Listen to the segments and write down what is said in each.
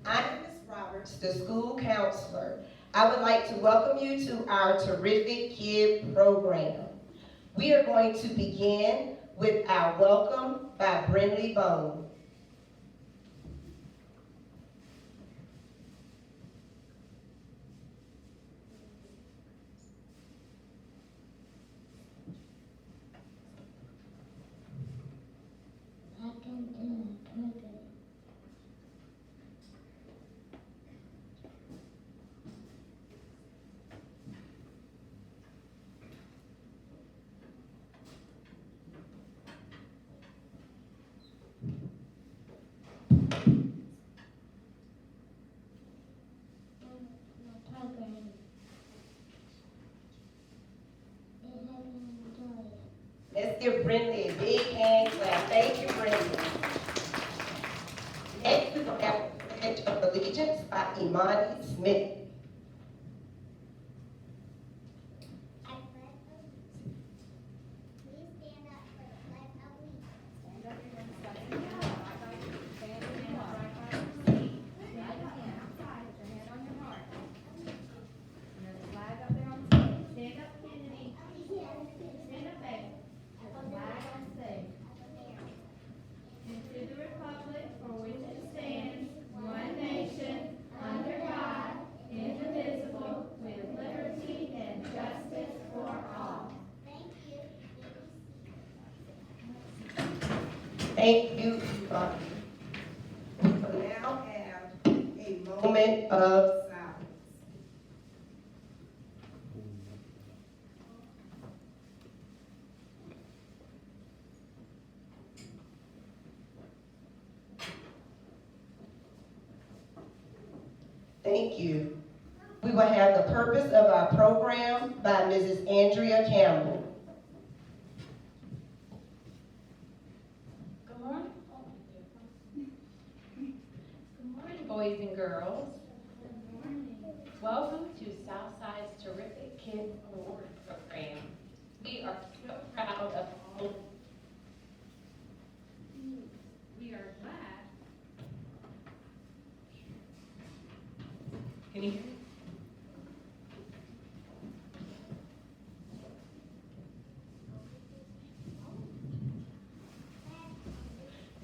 I'm Ms. Roberts, the school counselor. I would like to welcome you to our terrific kid program. We are going to begin with our welcome by Brindley Bone. Let's give Brindley a big hand clap. Thank you, Brindley. Next, we're going to have the Pledge of Allegiance by Imani Smith. Thank you, Yvonne. We will now have a moment of silence. Thank you. We will have the purpose of our program by Mrs. Andrea Campbell. Boys and girls. Good morning. Welcome to Southside's Terrific Kids Award Program. We are so proud of all. We are glad. Can you hear me?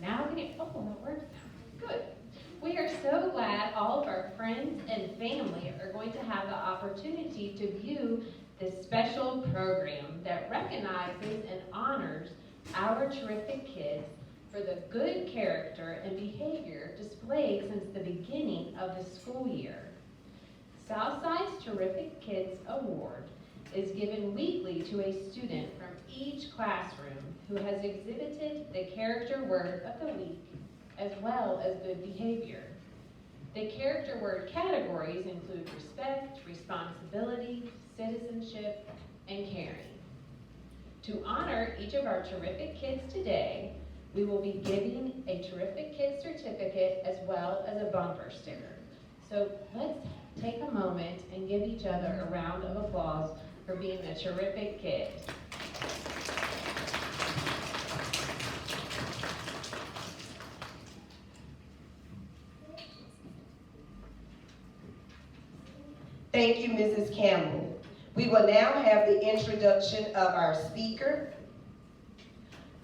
Now we can, that works. Good. We are so glad all of our friends and family are going to have the opportunity to view this special program that recognizes and honors our terrific kids for the good character and behavior displayed since the beginning of the school year. Southside's Terrific Kids Award is given weekly to a student from each classroom who has exhibited the character word of the week as well as good behavior. The character word categories include respect, responsibility, citizenship, and caring. To honor each of our terrific kids today, we will be giving a Terrific Kid certificate as well as a bumper sticker. So let's take a moment and give each other a round of applause for being a terrific kid. Thank you, Mrs. Campbell. We will now have the introduction of our speaker.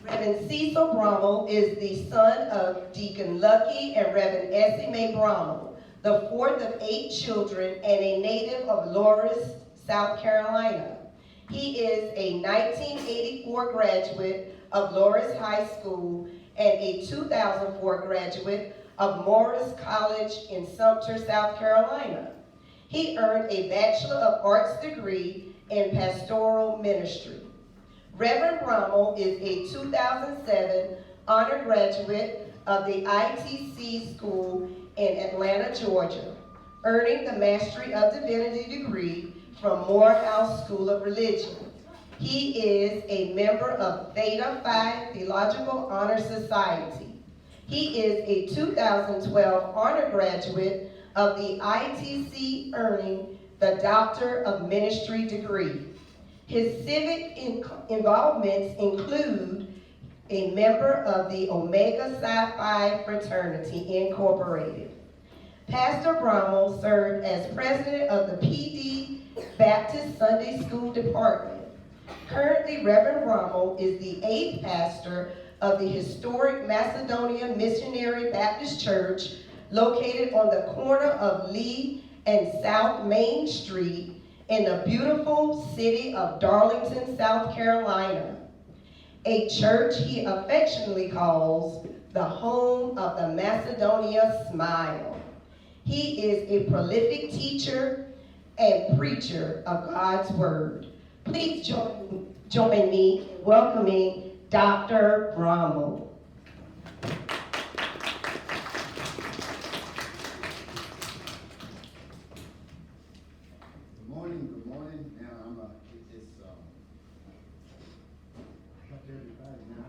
Reverend Cecil Rummel is the son of Deacon Lucky and Reverend Essie Rummel, the fourth of 8 children and a native of Loris, South Carolina. He is a 1984 graduate of Loris High School and a 2004 graduate of Morris College in Sumter, South Carolina. He earned a Bachelor of Arts degree in Pastoral Ministry. Reverend Rummel is a 2007 honor graduate of the ITC School in Atlanta, Georgia, earning the Mastery of Divinity degree from Morehouse School of Religion. He is a member of Theta Phi Theological Honor Society. He is a 2012 honor graduate of the ITC, earning the Doctor of Ministry degree. His civic involvements include a member of the Omega Psi Phi Fraternity Incorporated, Pastor Rummel served as president of the PD Baptist Sunday School Department. Currently, Reverend Rummel is the 8th pastor of the historic Macedonia Missionary Baptist Church located on the corner of Lee and South Main Street in the beautiful city of Darlington, South Carolina, a church he affectionately calls the home of the Macedonia Smile. He is a prolific teacher and preacher of God's Word. Please join me in welcoming Dr. Rummel. Good morning. Now I'm going to get this, help everybody now.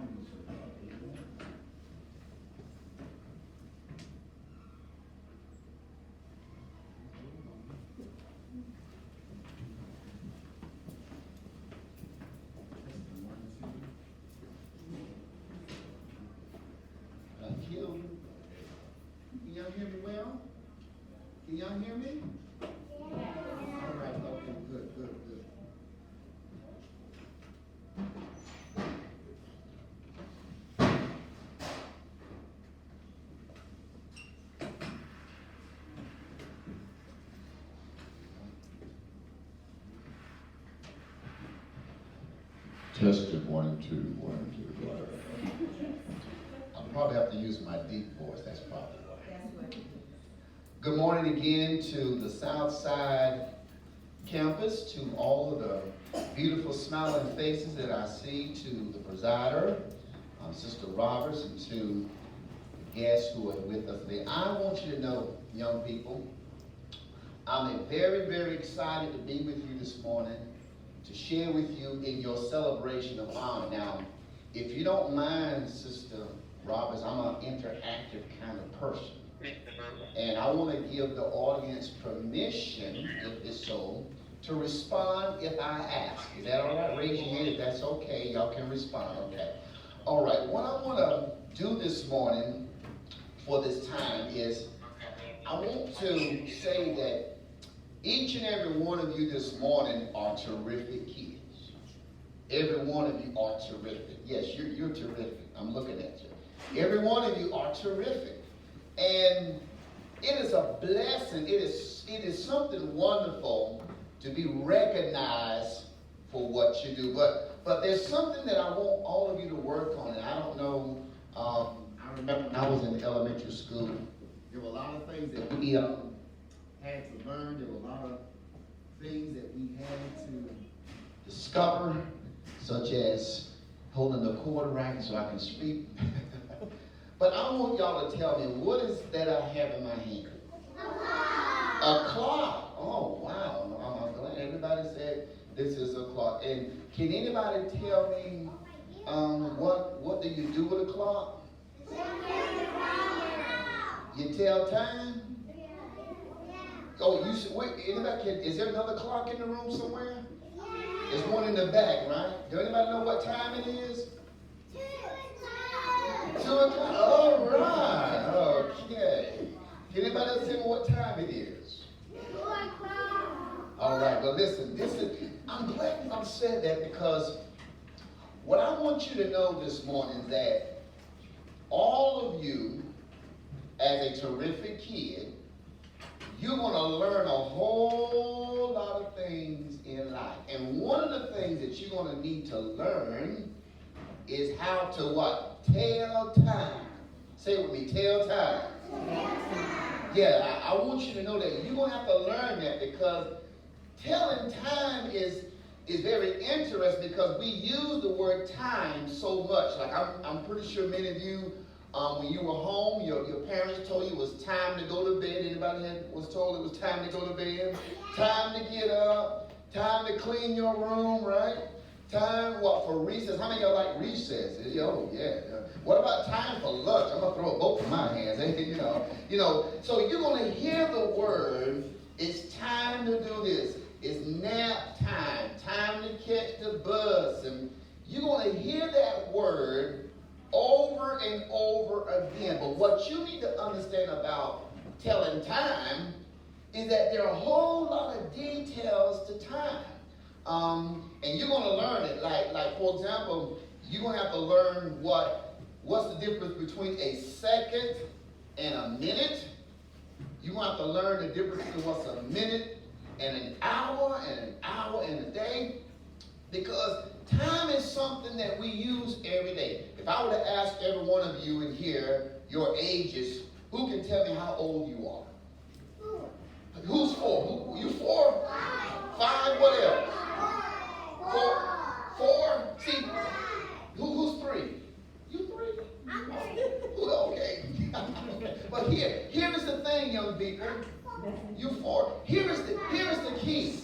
Can y'all hear me well? Can y'all hear me? All right, okay, good. Tested 1, 2, 1, 2. I'll probably have to use my deep voice. That's probably why. Good morning again to the Southside campus, to all of the beautiful smiling faces that I see, to the presider, Sister Roberts, and to the guests who are with us today. I want you to know, young people, I'm very, very excited to be with you this morning, to share with you in your celebration of honor. Now, if you don't mind, Sister Roberts, I'm an interactive kind of person. And I want to give the audience permission, if it's so, to respond if I ask. Is that all right? Raise your hand if that's okay. Y'all can respond, okay? All right, what I want to do this morning for this time is I want to say that each and every one of you this morning are terrific kids. Every one of you are terrific. Yes, you're terrific. I'm looking at you. Every one of you are terrific. And it is a blessing. It is something wonderful to be recognized for what you do. But there's something that I want all of you to work on. And I don't know, I remember when I was in elementary school, there were a lot of things that we had to learn. There were a lot of things that we had to discover, such as holding the quarter racket so I can speak. But I want y'all to tell me, what is that I have in my hand? A clock. Oh, wow. I'm glad everybody said this is a clock. And can anybody tell me what do you do with a clock? You tell time? Oh, wait, anybody is there another clock in the room somewhere? There's one in the back, right? Do anybody know what time it is? 2 o'clock. All right. Okay. Can anybody else tell me what time it is? 2 o'clock. All right. Well, listen. I'm glad I said that because what I want you to know this morning is that all of you, as a terrific kid, you're going to learn a whole lot of things in life. And one of the things that you're going to need to learn is how to what? Tell time. Say it with me, tell time. Yeah, I want you to know that you're going to have to learn that because telling time is very interesting because we use the word time so much. Like I'm pretty sure many of you, when you were home, your parents told you it was time to go to bed. Anybody was told it was time to go to bed? Time to get up. Time to clean your room, right? Time, for recess? How many of y'all like recess? Oh, yeah. What about time for lunch? I'm going to throw both in my hands. So you're going to hear the word, it's time to do this. It's nap time. Time to catch the bus. And you're going to hear that word over and over again. But what you need to understand about telling time is that there are a whole lot of details to time. And you're going to learn it. Like for example, you're going to have to learn what's the difference between a second and a minute. You're going to have to learn the difference between what's a minute and an hour and a day. Because time is something that we use every day. If I were to ask every one of you in here your ages, who can tell me how old you are? Who's 4? You 4? 5? What else? 4? See, who's 3? You 3? Okay. But here is the thing, young people. You 4. Here is the key.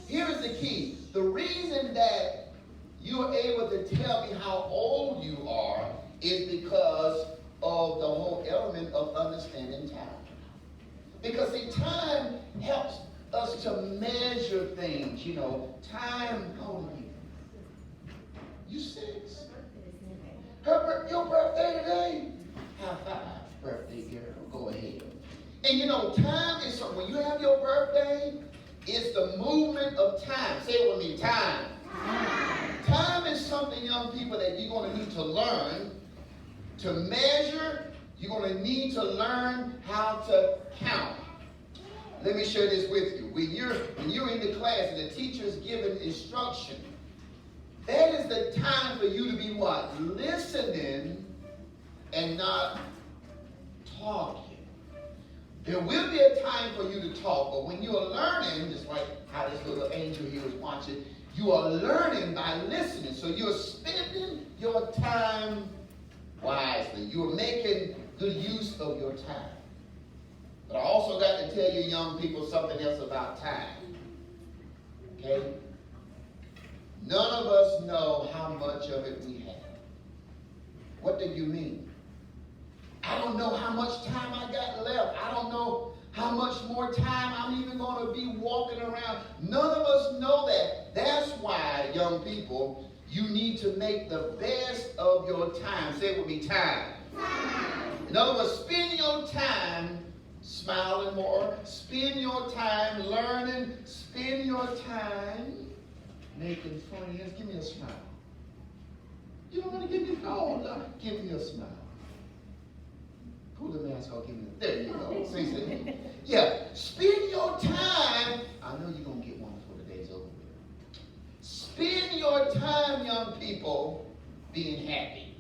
Here is the key. The reason that you're able to tell me how old you are is because of the whole element of understanding time. Because see, time helps us to measure things, you know. Time, how old are you? You 6? Your birthday today? High five, birthday girl. Go ahead. And you know, time is something. When you have your birthday, it's the movement of time. Say it with me, time. Time is something, young people, that you're going to need to learn to measure. You're going to need to learn how to count. Let me share this with you. When you're in the class and the teacher is giving instruction, that is the time for you to be what? Listening and not talking. There will be a time for you to talk, but when you are learning, just like how this little angel here is watching, you are learning by listening. So you're spending your time wisely. You're making good use of your time. But I also got to tell you young people something else about time. Okay? None of us know how much of it we have. What do you mean? I don't know how much time I got left. I don't know how much more time I'm even going to be walking around. None of us know that. That's why, young people, you need to make the best of your time. Say it with me, time. In other words, spend your time smiling more. Spend your time learning. Spend your time making friends. Give me a smile. You don't want to give me, no, give me a smile. Pull the mask off, give me a, there you go. See? Yeah, spend your time. I know you're going to get one before the day's over with. Spend your time, young people, being happy.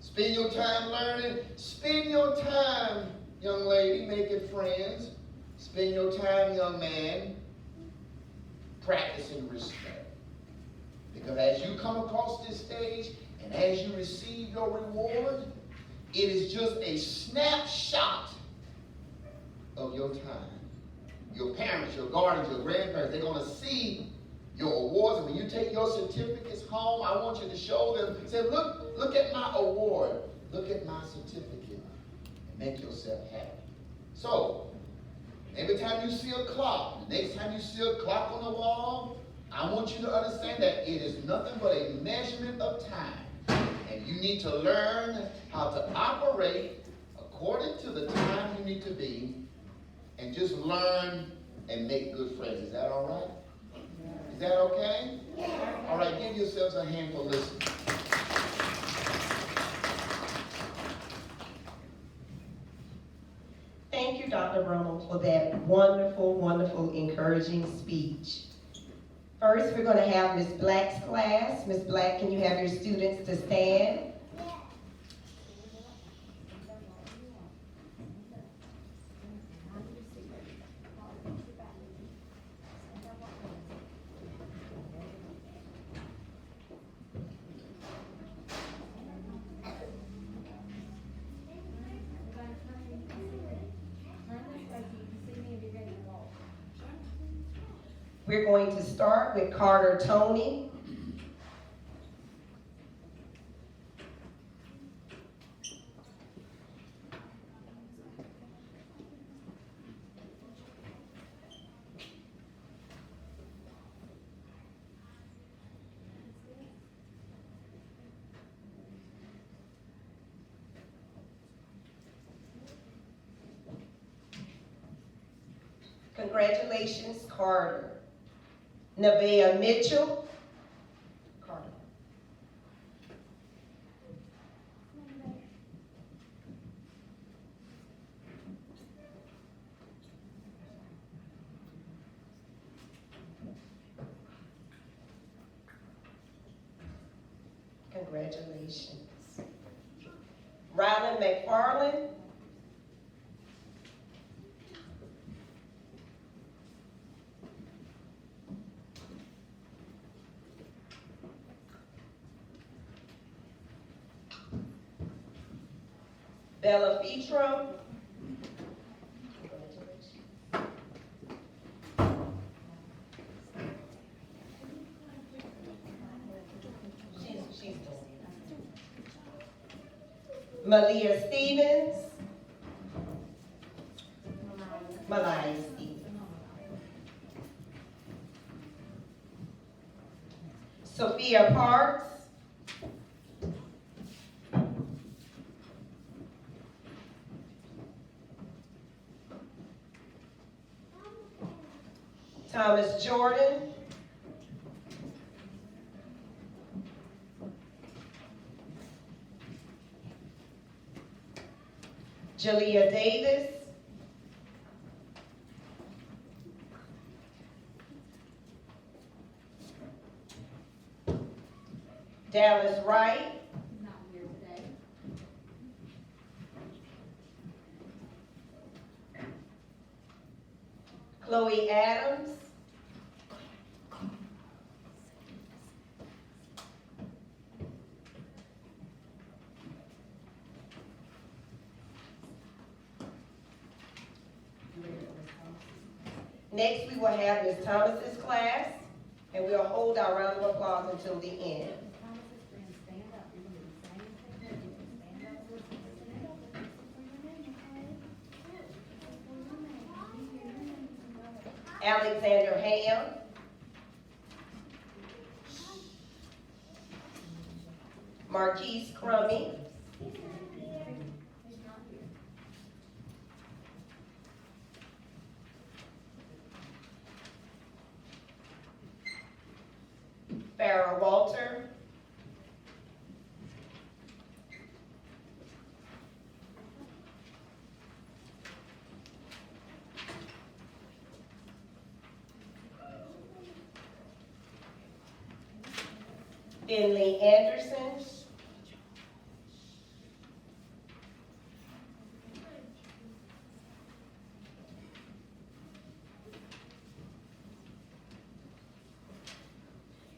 Spend your time learning. Spend your time, young lady, making friends. Spend your time, young man, practicing respect. Because as you come across this stage and as you receive your reward, it is just a snapshot of your time. Your parents, your guardians, your grandparents, they're going to see your awards. And when you take your certificates home, I want you to show them, say, look at my award. Look at my certificate. And make yourself happy. So, every time you see a clock, the next time you see a clock on the wall, I want you to understand that it is nothing but a measurement of time. And you need to learn how to operate according to the time you need to be, and just learn and make good friends. Is that all right? Is that okay? All right, give yourselves a hand for listening. Thank you, Dr. Rummel, for that wonderful, wonderful, encouraging speech. First, we're going to have Ms. Black's class. Ms. Black, can you have your students to stand? We're going to start with Carter Tony. Congratulations, Carter. Nevaeh Mitchell. Carter. Congratulations. Rylan McFarland. Bella Fitro. She's Malia Stevens. Malia Stevens. Sophia Parks. Thomas Jordan. Jalea Davis. Dallas Wright. Not here today. Chloe Adams. Next, we will have Ms. Thomas's class, and we'll hold our round of applause until the end. Thomas's friends, stand up. You're gonna do the same thing. You can stand up. Stand up. Alexander Ham. Marquise Crummy. Farrah Walter. Finley Anderson.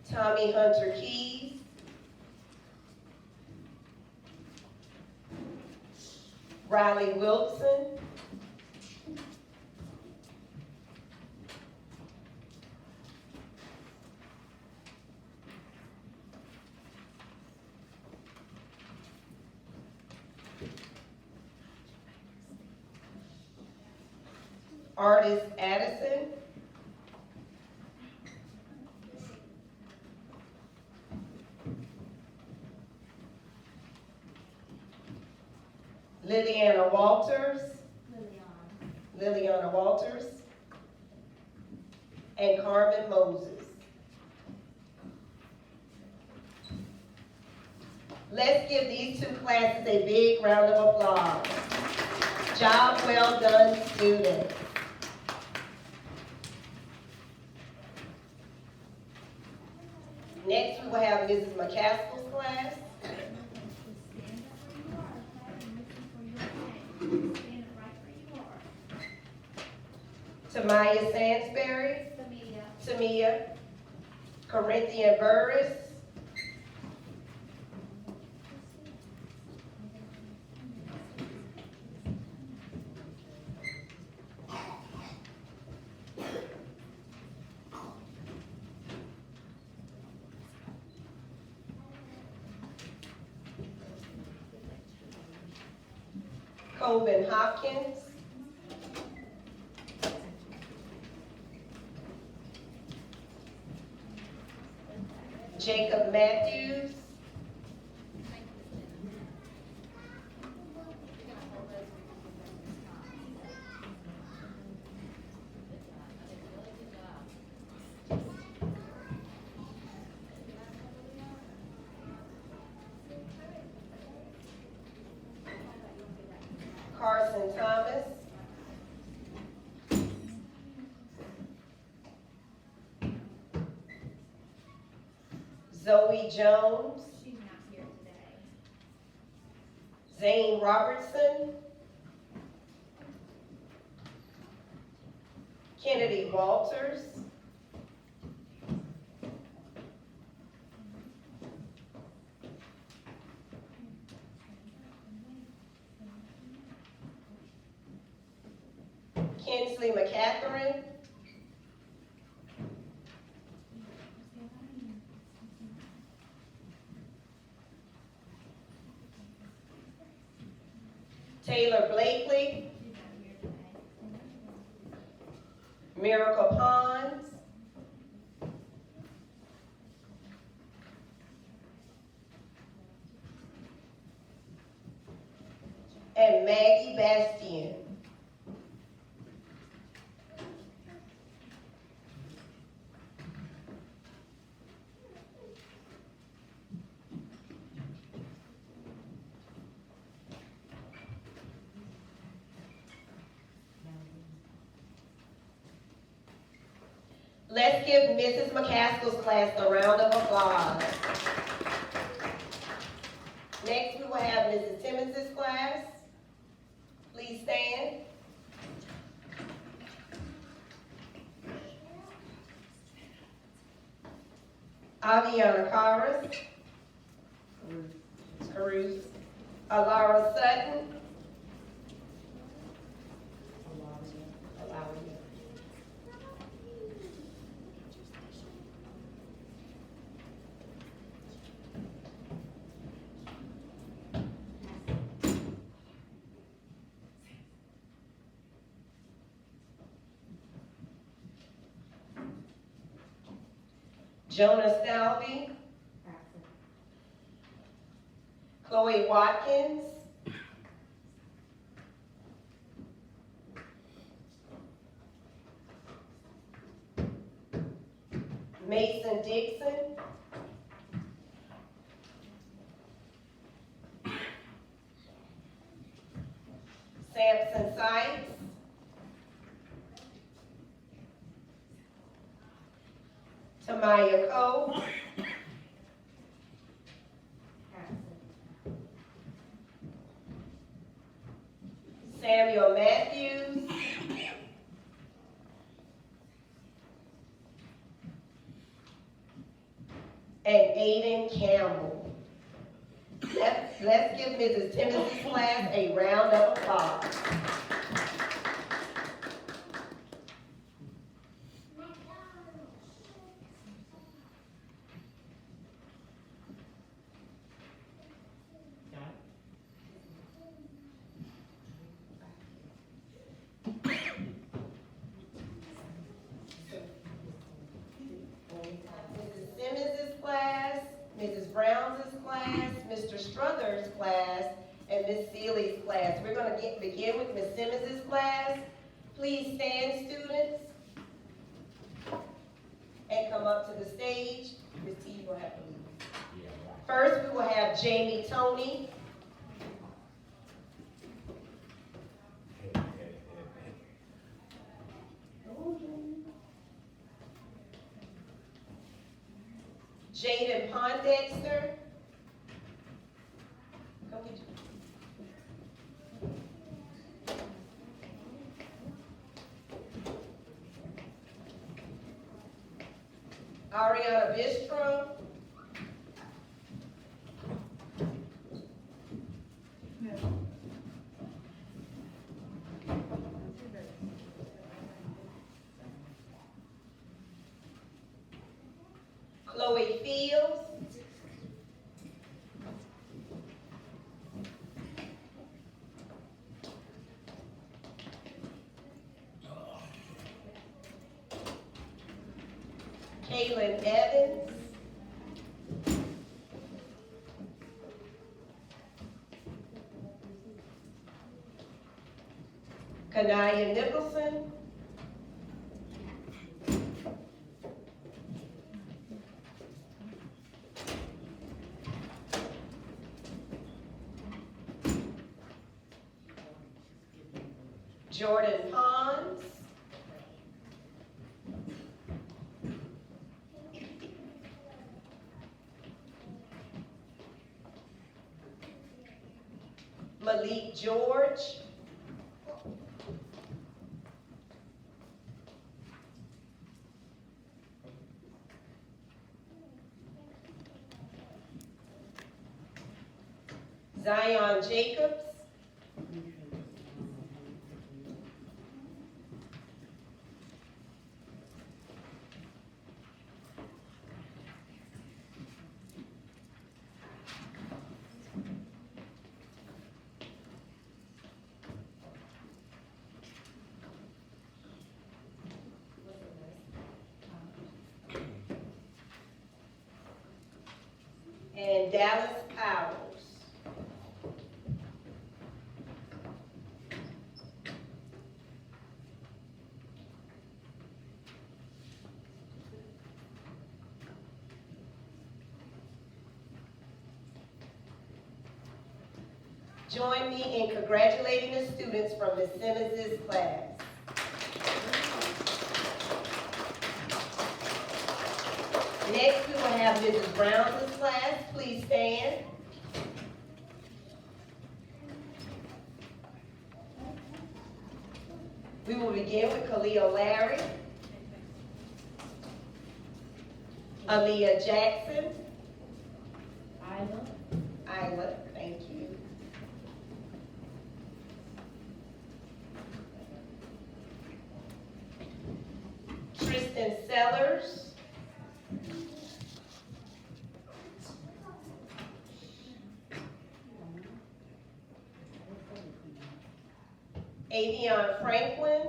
Tommy Hunter Keys. Riley Wilson. Artist Addison. Liliana Walters. Liliana Walters. And Carmen Moses. Let's give these two classes a big round of applause. Job well done, students. Next, we will have Mrs. Mccaskill's class. Tamaya Sansbury. Tamia. Corinthian Burris. Coben Hopkins. Jacob Matthews. Thompson Thomas. Zoe Jones. She's not here today. Zane Robertson. Kennedy Walters. Kinsley McCatherine. Taylor Blakely. She's not here today. Miracle Pons. And Maggie Bastian. Let's give Mrs. Mccaskill's class a round of applause. Next, we will have Mrs. Timmons' class. Please stand. Aviana Caruth, Alara Sutton, Jonah Stalvey, Chloe Watkins, Mason Dixon, Samson Sykes, Tamaya Cole, Samuel Matthews, and Aiden Campbell. Let's give Mrs. Timmons' class a round of applause. Mrs. Simmons' class, Mrs. Brown's class, Mr. Struthers' class, and Miss Seeley's class. We're going to begin with Miss Simmons' class. Please stand, students, and come up to the stage. Miss T, you will have to leave. First, we will have Jamie Tony. Jaden Pondexter. Come get you. Ariana Bistrom. Chloe Fields. Kaylin Evans. Kanaya Nicholson. Jordan Pons. Malik George. Zion Jacobs. And Dallas Powers. Join me in congratulating the students from Ms. Simmons' class. Next, we will have Mrs. Brown's class. Please stand. We will begin with Khalil Larry, Aaliyah Jackson, Isla, thank you. Tristan Sellers, Avion Franklin,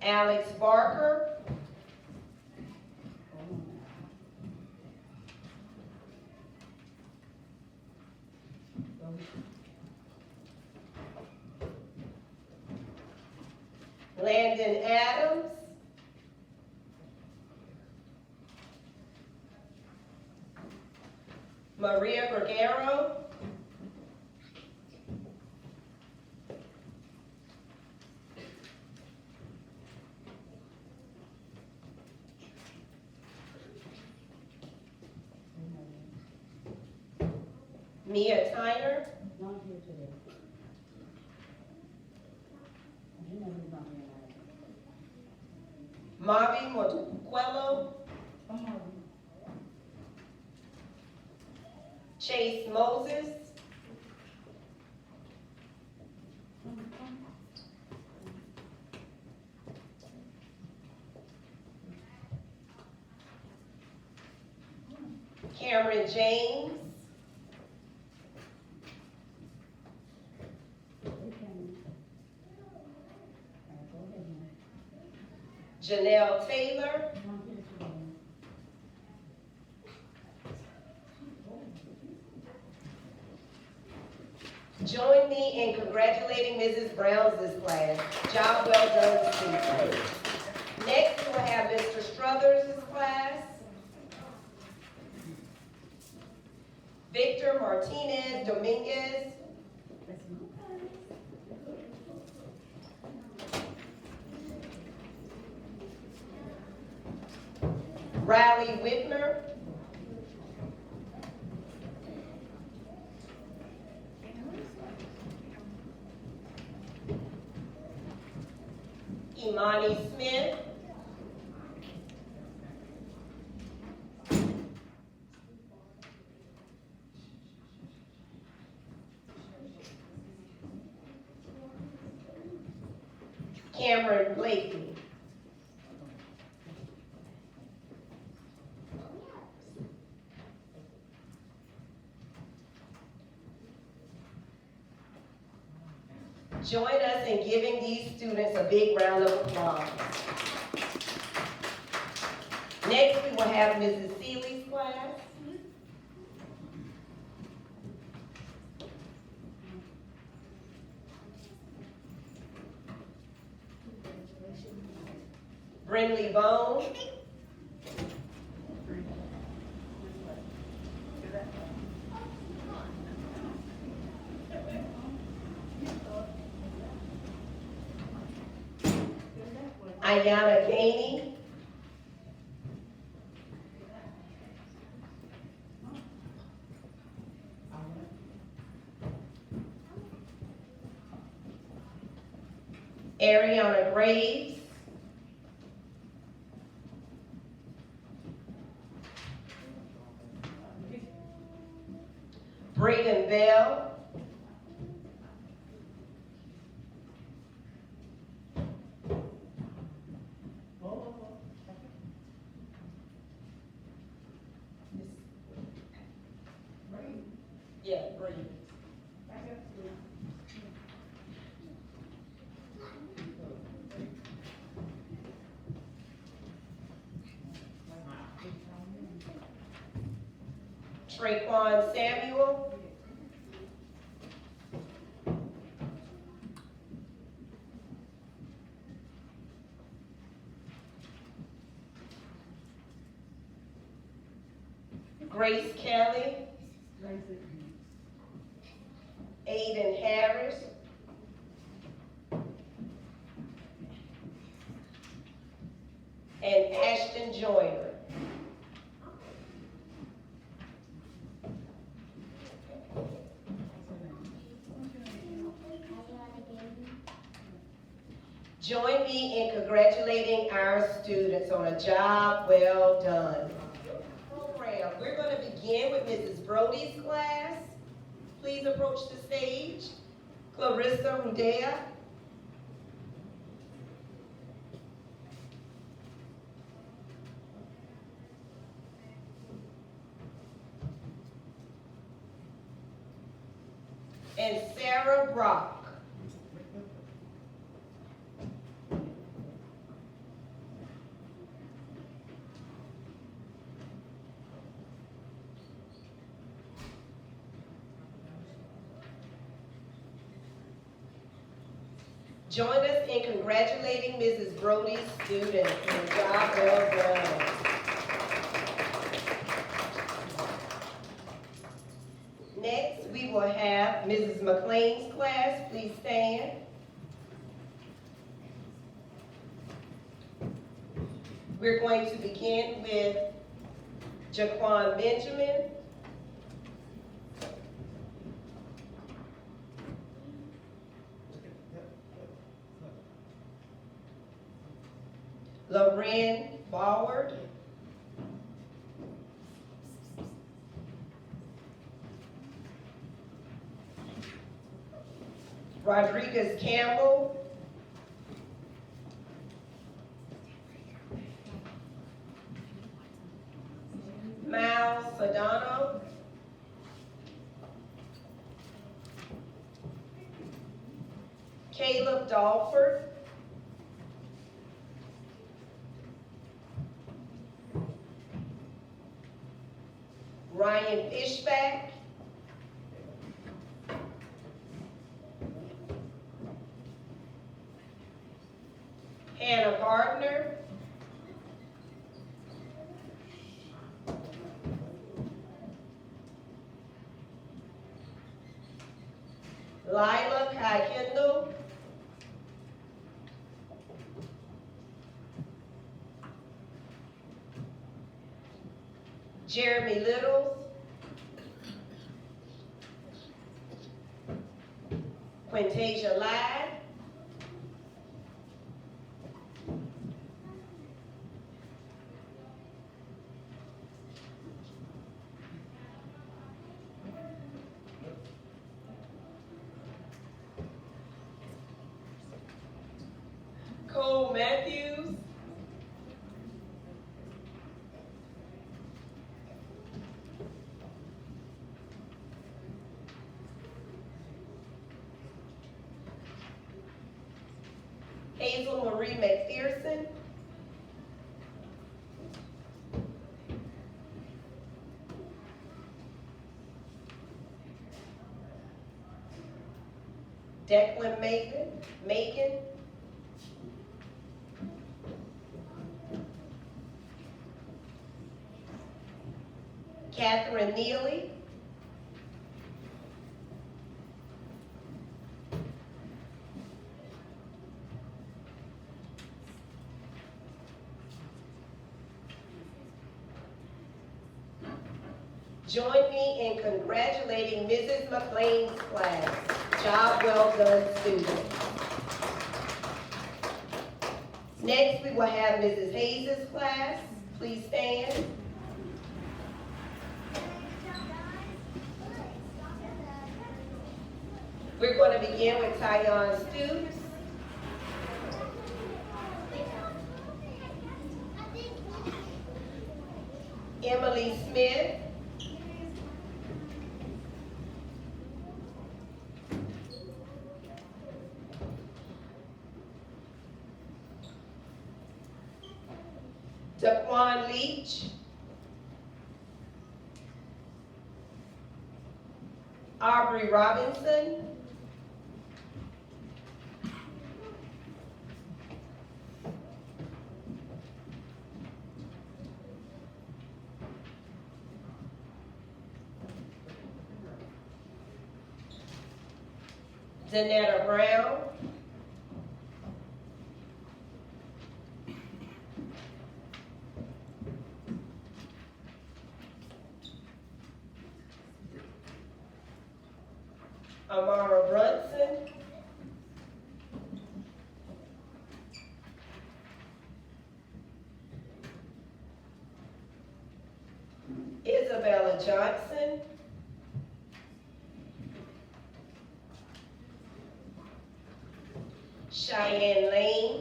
Alex Barker, Landon Adams, Maria Gregero, Mia Tyner, Not here today. You know he's not here now. Mavi Motuquelo, Chase Moses, Cameron James, Janelle Taylor, join me in congratulating Mrs. Brown's class. Job well done, students. Next, we will have Mr. Struthers' class. Victor Martinez Dominguez, Riley Whitmer, Imani Smith, Cameron Blakely, join us in giving these students a big round of applause. Next, we will have Mrs. Seeley's class. Brinley Bone, Ayana Gainey. Ariana Graves. Braden Bell. Yeah, Braden. Traquan Samuel. Grace Kelly. Aiden Harris. And Ashton Joyner. Join me in congratulating our students on a job well done. Program. We're going to begin with Mrs. Brody's class. Please approach the stage. Clarissa Rudea. And Sarah Brock. Join us in congratulating Mrs. Brody's students on a job well done. Next, we will have Mrs. Mclean's class. Please stand. We're going to begin with Jaquan Benjamin. Loren Ballard. Rodriguez Campbell. Miles Sedano. Caleb Dalford. Ryan Fishback. Hannah Gardner. Lila Kai Kendall. Jeremy Littles. Quintasia Ladd. Cole Matthews. Hazel Marie McPherson. Declan Macon. Catherine Neely. Join me in congratulating Mrs. Mclean's class. Job well done, students. Next, we will have Mrs. Hayes' class. Please stand. We're going to begin with Tyon Stoops. Emily Smith. Daquan Leach. Aubrey Robinson. Danetta Brown. Amara Brunson. Isabella Johnson. Cheyenne Lane.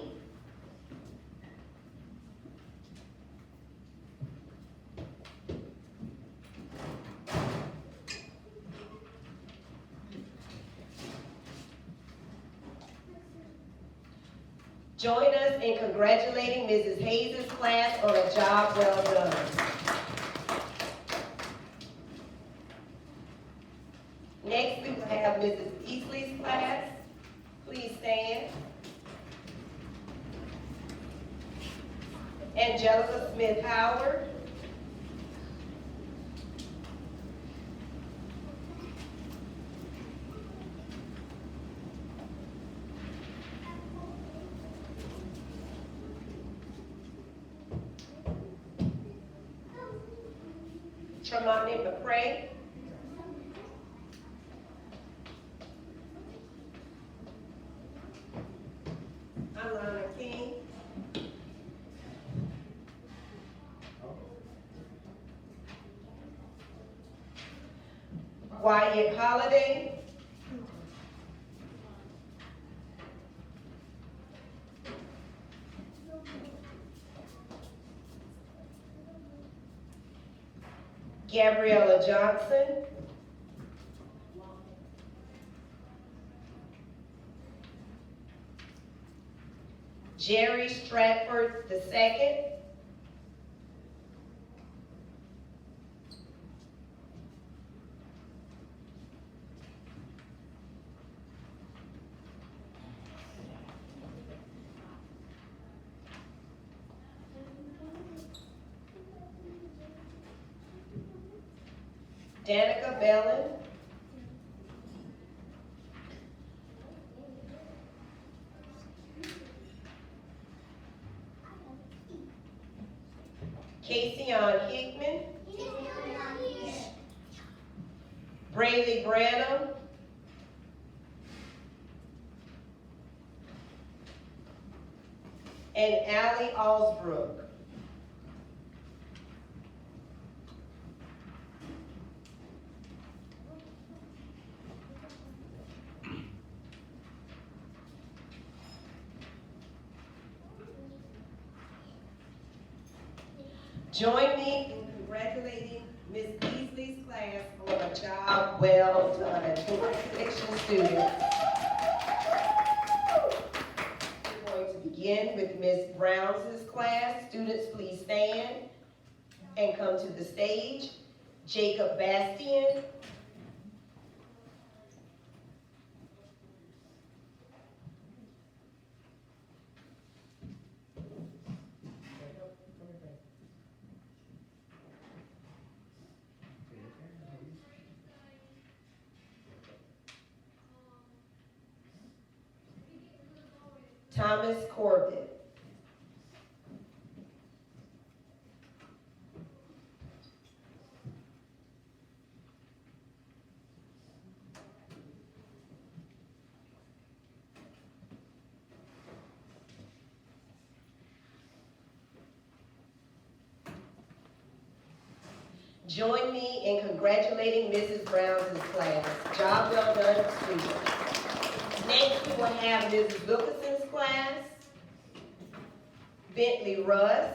Join us in congratulating Mrs. Hayes' class on a job well done. Next, we will have Mrs. Easley's class. Please stand. Angelica Smith Howard. Tremonti McCray. Alana King. Wyatt Holiday. Gabriella Johnson. Jerry Stratford II. Danica Bellin. Casey-Ann Hickman. Brayley Branham. And Allie Alsbrook. Join me in congratulating Ms. Beasley's class on a job well done. Congratulations, students. We're going to begin with Ms. Brown's class. Students, please stand and come to the stage. Jacob Bastian. Thomas Corbett. Join me in congratulating Mrs. Brown's class. Job well done, students. Next, we will have Mrs. Wilkinson's class, Bentley Russ,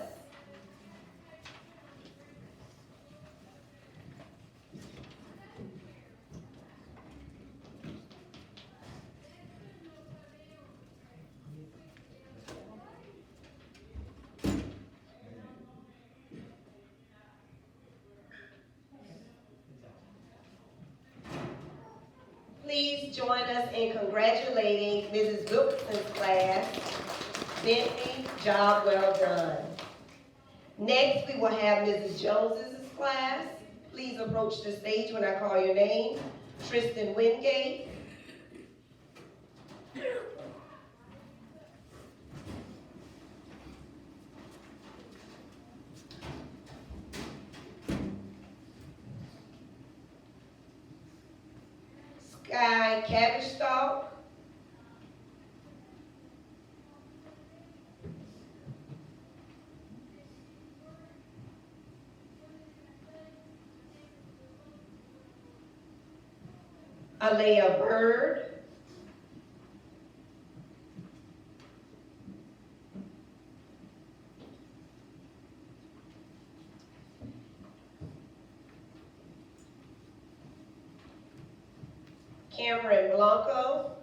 please join us in congratulating Mrs. Wilkinson's class, Bentley, job well done. Next, we will have Mrs. Jones's class. Please approach the stage when I call your name. Tristan Wingate. Sky Cabbage Stalk. Alea Bird. Cameron Blanco.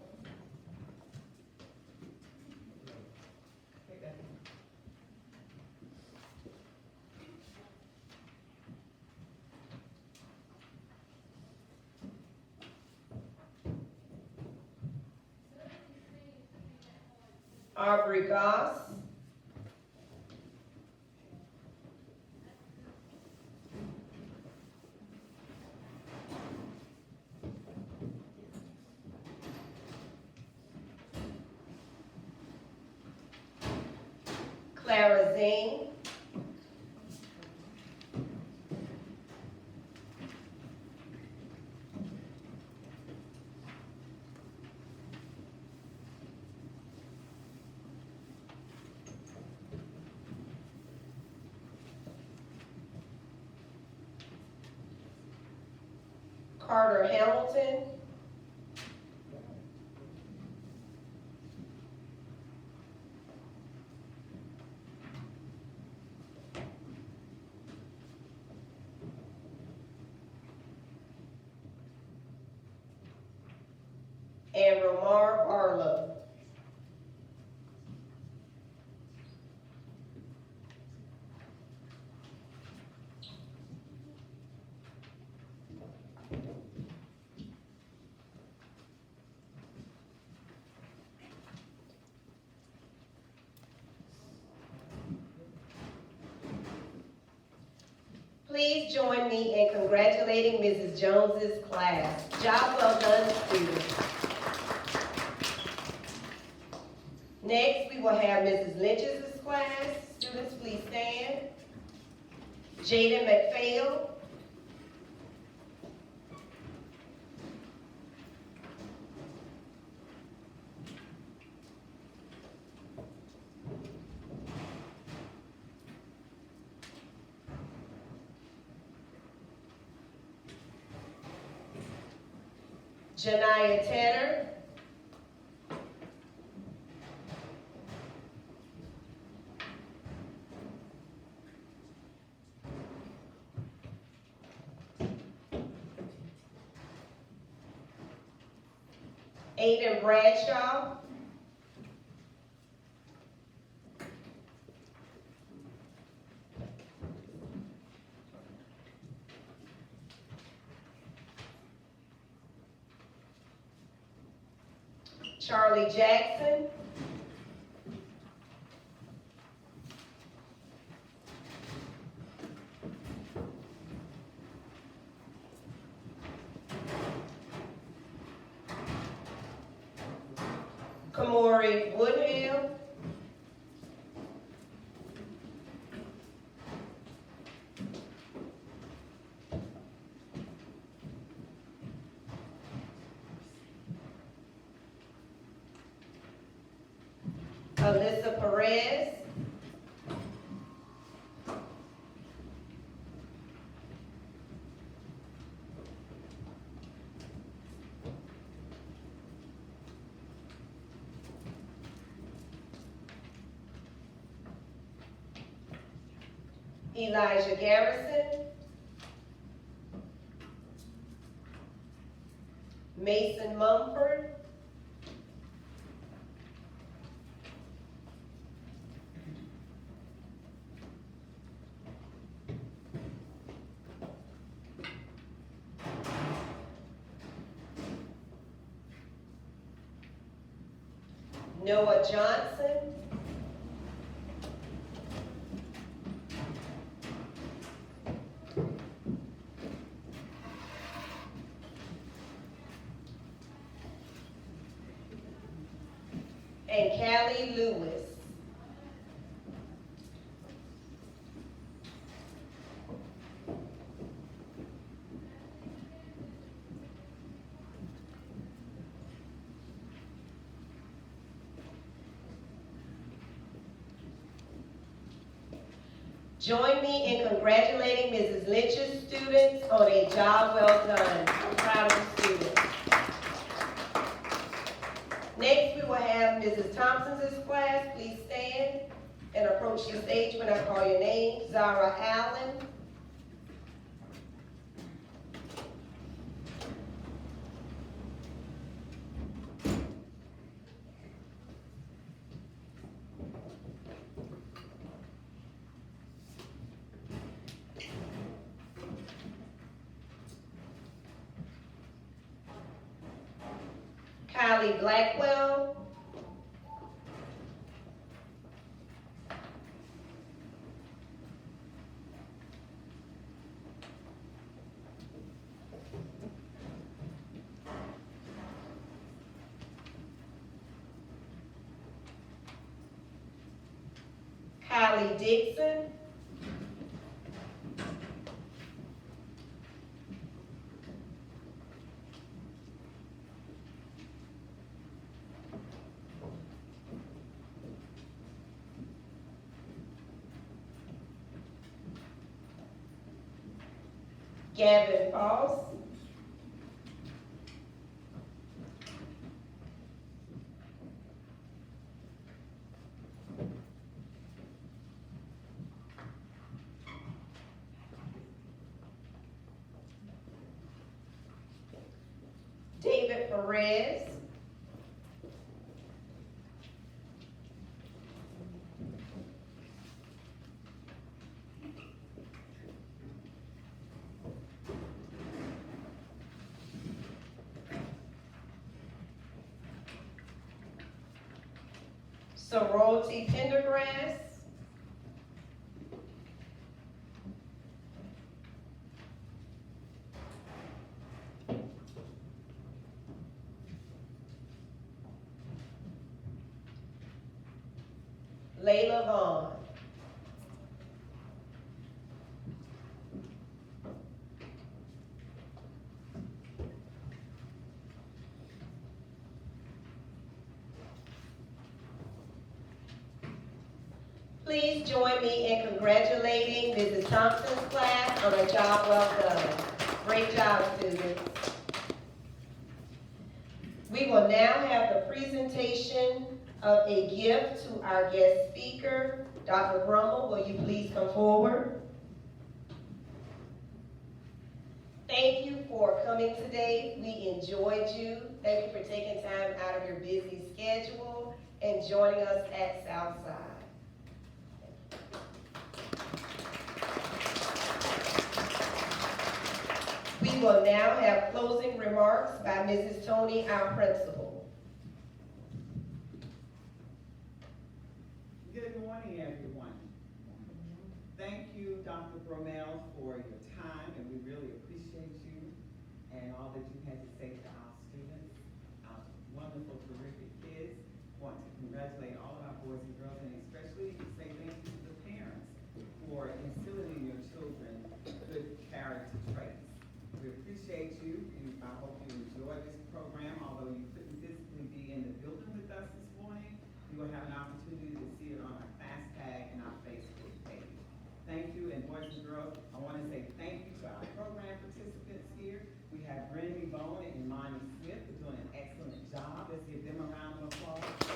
Aubrey Goss. Clara Zing. Carter Hamilton. And Romar Barlow. Please join me in congratulating Mrs. Jones's class. Job well done, students. Next, we will have Mrs. Lynch's class. Students, please stand. Jaden McPhail. Janiyah Tanner. Aiden Bradshaw. Charlie Jackson. Kamori Woodhill. Alyssa Perez. Elijah Garrison, Mason Mumford, Noah Johnson, and Callie Lewis. Join me in congratulating Mrs. Lynch's students on a job well done. I'm proud of the students. Next, we will have Mrs. Thompson's class. Please stand and approach the stage when I call your name. Zara Allen, Kylie Blackwell, Kylie Dixon, Gavin Foss, David Perez, Sorority Pendergrass, Layla Vaughn, please join me in congratulating Mrs. Thompson's class on a job well done. Great job, students. We will now have the presentation of a gift to our guest speaker. Dr. Rummel, will you please come forward? Thank you for coming today. We enjoyed you. Thank you for taking time out of your busy schedule and joining us at Southside. We will now have closing remarks by Mrs. Tony, our principal. Good morning, everyone. Thank you, Dr. Rummel, for your time, and we really appreciate you and all that you had to say to our students, our wonderful, terrific kids. Want to congratulate all of our boys and girls, and especially say thank you to the parents for instilling in your children good character traits. We appreciate you, and I hope you enjoy this program. Although you couldn't physically be in the building with us this morning, you will have an opportunity to see it on our class tag and our Facebook page. Thank you, and boys and girls, I want to say thank you to our program participants here. We have Rennie Bone and Monty Smith who are doing an excellent job. Let's give them a round of applause.